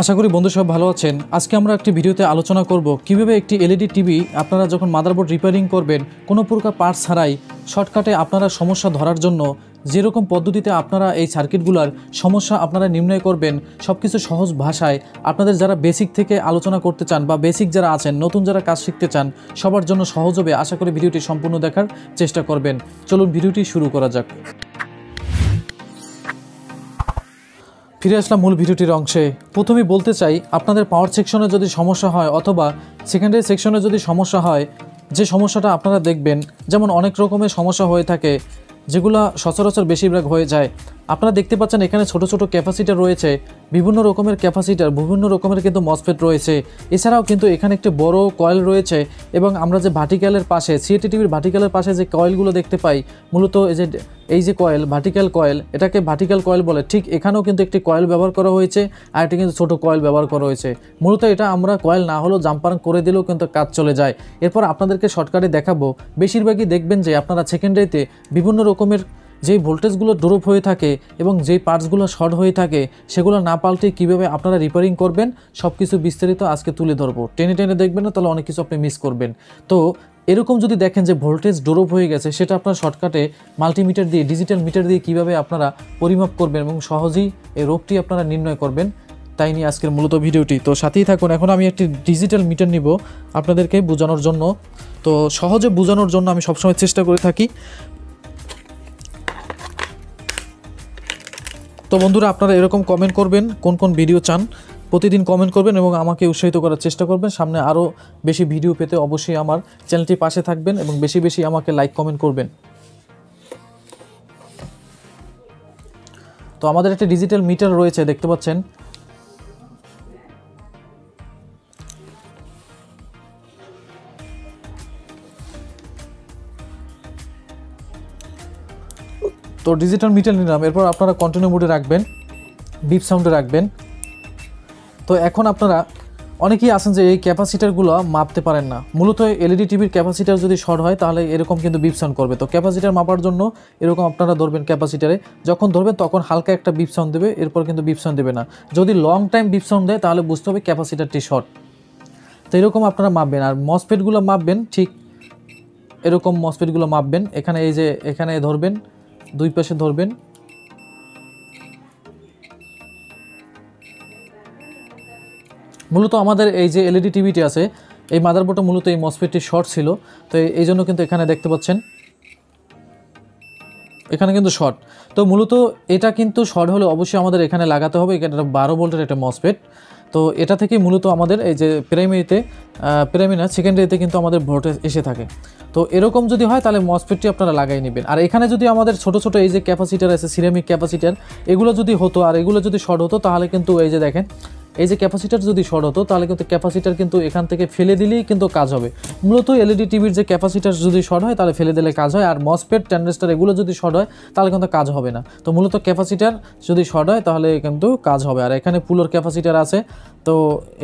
আশা করি বন্ধু সব ভালো আছেন। আজকে আমরা একটি ভিডিওতে আলোচনা করব কিভাবে একটি এলইডি টিভি আপনারা যখন মাদারবোর্ড রিপেয়ারিং করবেন কোনো প্রকার পার্টস ছাড়াই শর্টকাটে আপনারা সমস্যা ধরার জন্য যেরকম পদ্ধতিতে আপনারা এই সার্কিটগুলোর সমস্যা আপনারা নির্ণয় করবেন সবকিছু সহজ ভাষায় আপনাদের যারা বেসিক থেকে আলোচনা করতে চান বা বেসিক যারা আছেন নতুন যারা কাজ শিখতে চান সবার জন্য সহজ হবে। আশা করি ভিডিওটি সম্পূর্ণ দেখার চেষ্টা করবেন। চলুন ভিডিওটি শুরু করা যাক। ফিরে আসলাম মূল ভিডিওটির অংশে। প্রথমেই বলতে চাই আপনাদের পাওয়ার সেকশনে যদি সমস্যা হয় অথবা সেকেন্ডারি সেকশনে যদি সমস্যা হয়, যে সমস্যাটা আপনারা দেখবেন যেমন অনেক রকমের সমস্যা হয়ে থাকে যেগুলো সচরাচর বেশিরভাগ হয়ে যায়। আপনারা দেখতে পাচ্ছেন এখানে ছোট ছোট ক্যাপাসিটার রয়েছে, বিভিন্ন রকমের ক্যাপাসিটার, বিভিন্ন রকমের কিন্তু মসফেট রয়েছে। এছাড়াও কিন্তু এখানে একটি বড় কয়েল রয়েছে এবং আমরা যে ভার্টিক্যালের পাশে সিআরটি টিভির ভার্টিক্যালের পাশে যে কয়েলগুলো দেখতে পাই মূলত এই যে কয়েল ভার্টিক্যাল কয়েল, এটাকে ভার্টিক্যাল কয়েল বলে। ঠিক এখানেও কিন্তু একটি কয়েল ব্যবহার করা হয়েছে আর একটি কিন্তু ছোটো কয়েল ব্যবহার করা হয়েছে। মূলত এটা আমরা কয়েল না হলেও জাম্পার করে দিলেও কিন্তু কাজ চলে যায়। এরপর আপনাদেরকে শর্টকাটে দেখাবো। বেশিরভাগই দেখবেন যে আপনারা সেকেন্ডারিতে বিভিন্ন রকমের যেই ভোল্টেজগুলো ড্রপ হয়ে থাকে এবং যেই পার্টসগুলো শর্ট হয়ে থাকে সেগুলো না পাল্টে কীভাবে আপনারা রিপেয়ারিং করবেন সব কিছু বিস্তারিত আজকে তুলে ধরবো। টেনে টেনে দেখবেন না, তাহলে অনেক কিছু আপনি মিস করবেন। তো এরকম যদি দেখেন যে ভোল্টেজ ড্রপ হয়ে গেছে সেটা আপনারা শর্টকাটে মাল্টিমিটার দিয়ে ডিজিটাল মিটার দিয়ে কীভাবে আপনারা পরিমাপ করবেন এবং সহজেই এই রোগটি আপনারা নির্ণয় করবেন, তাই নিয়ে আজকের মূলত ভিডিওটি। তো সাথেই থাকুন। এখন আমি একটি ডিজিটাল মিটার নিব আপনাদেরকে বোঝানোর জন্য। তো সহজে বোঝানোর জন্য আমি সবসময় চেষ্টা করে থাকি। তো বন্ধুরা আপনারা এরকম কমেন্ট করবেন কোন কোন ভিডিও চান, প্রতিদিন কমেন্ট করবেন এবং আমাকে উৎসাহিত করার চেষ্টা করবেন। সামনে আরও বেশি ভিডিও পেতে অবশ্যই আমার চ্যানেলটির পাশে থাকবেন এবং বেশি বেশি আমাকে লাইক কমেন্ট করবেন। তো আমাদের একটা ডিজিটাল মিটার রয়েছে দেখতে পাচ্ছেন। তো ডিজিটাল মিটার নিলাম, এরপর আপনারা কন্টিনিউ মোডে রাখবেন, বিপ সাউন্ডে রাখবেন। তো এখন আপনারা অনেকেই আছেন যে এই ক্যাপাসিটারগুলো মাপতে পারেন না। মূলত এলইডি টিভির ক্যাপাসিটার যদি শর্ট হয় তাহলে এরকম কিন্তু বিপ সাউন্ড করবে। তো ক্যাপাসিটার মাপার জন্য এরকম আপনারা ধরবেন ক্যাপাসিটারে, যখন ধরবেন তখন হালকা একটা বিপ সাউন্ড দেবে, এরপর কিন্তু বিপ সাউন্ড দেবে না। যদি লং টাইম বিপ সাউন্ড দেয় তাহলে বুঝতে হবে ক্যাপাসিটারটি শর্ট। তো এরকম আপনারা মাপবেন। আর মসফেটগুলো মাপবেন ঠিক এরকম মসফেটগুলো মাপবেন। এখানে এই যে এখানে ধরবেন, দুই পাশে ধরবেন। মূলত আমাদের এই যে এলইডি টিভিটি আছে এই মাদারবোর্ডটা মূলত এই মসফেটটি শর্ট ছিল। তো এই জন্য কিন্তু এখানে দেখতে পাচ্ছেন এখানে কিন্তু শর্ট। তো মূলত এটা কিন্তু শর্ট হলে অবশ্যই আমাদের এখানে লাগাতে হবে। এটা 12 ভোল্টের একটা মসফেট। তো এটা থেকে মূলত আমাদের এই যে প্রাইমারি না সেকেন্ডারিতে কিন্তু আমাদের ভোল্টেজ এসে থাকে। তো এরকম যদি হয় তাহলে মসফেটটি আপনারা লাগাই নেবেন। আর এখানে যদি আমাদের ছোট ছোট এই যে ক্যাপাসিটার আছে সিরামিক ক্যাপাসিটার, এগুলো যদি হতো আর এগুলো যদি শর্ট হতো তাহলে কিন্তু এই যে দেখেন এই যে ক্যাপাসিটার যদি শর্ট হতো তাহলে কিন্তু ক্যাপাসিটার কিন্তু এখান থেকে ফেলে দিলেই কিন্তু কাজ হবে। মূলত এলইডি টিভির যে ক্যাপাসিটার যদি শর্ট হয় তাহলে ফেলে দিলে কাজ হয়, আর মসফেট ট্রানজিস্টর এগুলো যদি শর্ট হয় তাহলে কিন্তু কাজ হবে না। তো মূলত ক্যাপাসিটার যদি শর্ট হয় তাহলে কিন্তু কাজ হবে। আর এখানে পুলোর ক্যাপাসিটার আছে, তো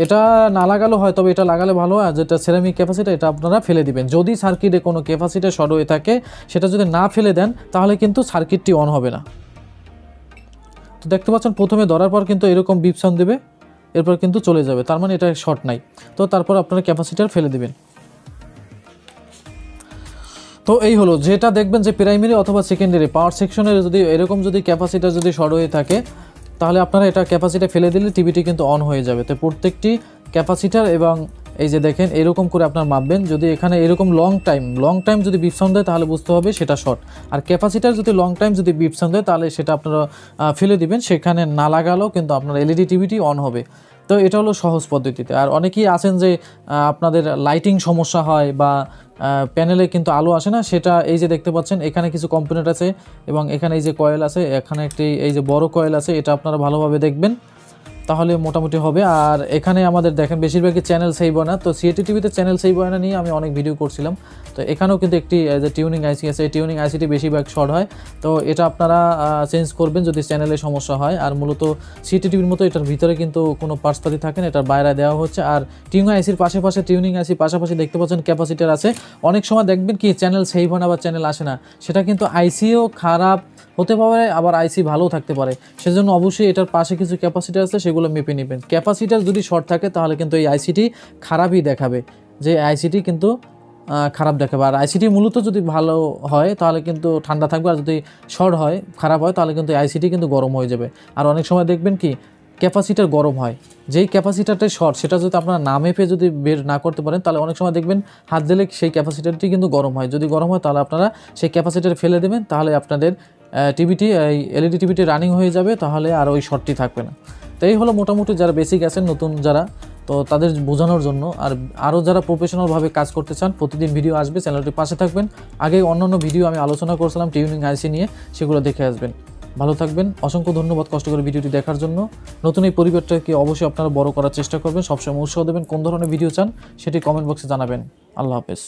এটা না লাগালেও হয়, তবে এটা লাগালে ভালো। আর যেটা সেরামিক ক্যাপাসিটার এটা আপনারা ফেলে দিবেন। যদি সার্কিটে কোনো ক্যাপাসিটার শর্ট হয়ে থাকে সেটা যদি না ফেলে দেন তাহলে কিন্তু সার্কিটটি অন হবে না। তো দেখতে পাচ্ছেন প্রথমে ধরার পর কিন্তু এরকম বিপ সাউন্ড দেবে, এরপর কিন্তু চলে যাবে, তার মানে এটা শর্ট নাই। তো তারপর আপনারা ক্যাপাসিটার ফেলে দিবেন। তো এই হলো যেটা দেখবেন যে প্রাইমারি অথবা সেকেন্ডারি পাওয়ার সেকশনের যদি এরকম যদি ক্যাপাসিটার যদি শর্ট হয়ে থাকে তাহলে আপনারা এটা ক্যাপাসিটার ফেলে দিলে টিভিটি কিন্তু অন হয়ে যাবে। তো প্রত্যেকটি ক্যাপাসিটার এবং এই যে দেখেন এরকম করে আপনার মাপবেন। যদি এখানে এরকম লং টাইম যদি বিপ সাউন্ড দেয় তাহলে বুঝতে হবে সেটা শর্ট। আর ক্যাপাসিটার যদি লং টাইম যদি বিপ সাউন্ড দেয় তাহলে সেটা আপনারা ফেলে দিবেন, সেখানে না লাগালেও কিন্তু আপনার এলইডি টিভিটি অন হবে। তো এটা হলো সহজ পদ্ধতিতে। আর অনেকেই আছেন যে আপনাদের লাইটিং সমস্যা হয় বা প্যানেলে কিন্তু আলো আসে না, সেটা এই যে দেখতে পাচ্ছেন এখানে কিছু কম্পোনেন্ট আছে এবং এখানে এই যে কয়েল আছে, এখানে একটি এই যে বড় কয়েল আছে, এটা আপনারা ভালোভাবে দেখবেন তাহলে মোটামুটি হবে। আর এখানে আমাদের দেখেন বেশিরভাগই চ্যানেল সেভ হয় না। তো সিআরটি টিভিতে চ্যানেল সেভ হয় না নিয়ে আমি অনেক ভিডিও করছিলাম। তো এখানেও কিন্তু একটি যে টিউনিং আইসি আছে, এই টিউনিং আইসিটি বেশিরভাগ শর্ট হয়। তো এটা আপনারা চেঞ্জ করবেন যদি চ্যানেলের সমস্যা হয়। আর মূলত সিআরটি টিভির মতো এটার ভিতরে কিন্তু কোনো পার্টসপাতি থাকে না, এটার বাইরে দেওয়া হচ্ছে। আর টিউনিং আইসির পাশাপাশি দেখতে পাচ্ছেন ক্যাপাসিটার আছে। অনেক সময় দেখবেন কি চ্যানেল সেভ হয় না বা চ্যানেল আসে না, সেটা কিন্তু আইসিও খারাপ হতে পারে, আবার আইসি ভালোও থাকতে পারে। সেজন্য অবশ্যই এটার পাশে কিছু ক্যাপাসিটার আছে, সেগুলো সেগুলো মেপে নেবেন। ক্যাপাসিটার যদি শর্ট থাকে তাহলে কিন্তু এই আইসিটি খারাপই দেখাবে, যে আইসিটি কিন্তু খারাপ দেখাবে। আর আইসিটি মূলত যদি ভালো হয় তাহলে কিন্তু ঠান্ডা থাকবে, আর যদি শর্ট হয় খারাপ হয় তাহলে কিন্তু আইসিটি কিন্তু গরম হয়ে যাবে। আর অনেক সময় দেখবেন কি ক্যাপাসিটার গরম হয়, যেই ক্যাপাসিটারটাই শর্ট সেটা যদি আপনারা না মেপে যদি বের না করতে পারেন তাহলে অনেক সময় দেখবেন হাত দিলে সেই ক্যাপাসিটারটি কিন্তু গরম হয়। যদি গরম হয় তাহলে আপনারা সেই ক্যাপাসিটার ফেলে দেবেন, তাহলে আপনাদের টিভিটি এই এলইডি টিভিটি রানিং হয়ে যাবে, তাহলে আর ওই শর্টটি থাকবে না। তো এই হলো মোটামুটি যারা বেসিক আছেন নতুন যারা, তো তাদের বোঝানোর জন্য। আর আরও যারা প্রফেশনালভাবে কাজ করতে চান প্রতিদিন ভিডিও আসবে, চ্যানেলটির পাশে থাকবেন। আগে অন্যান্য ভিডিও আমি আলোচনা করছিলাম টিউনিং আইসি নিয়ে, সেগুলো দেখে আসবেন। ভালো থাকবেন, অসংখ্য ধন্যবাদ কষ্ট করে ভিডিওটি দেখার জন্য। নতুন এই পরিবারটাকে অবশ্যই আপনারা বড় করার চেষ্টা করবেন, সবসময় উৎসাহ দেবেন। কোন ধরনের ভিডিও চান সেটি কমেন্ট বক্সে জানাবেন। আল্লাহ হাফেজ।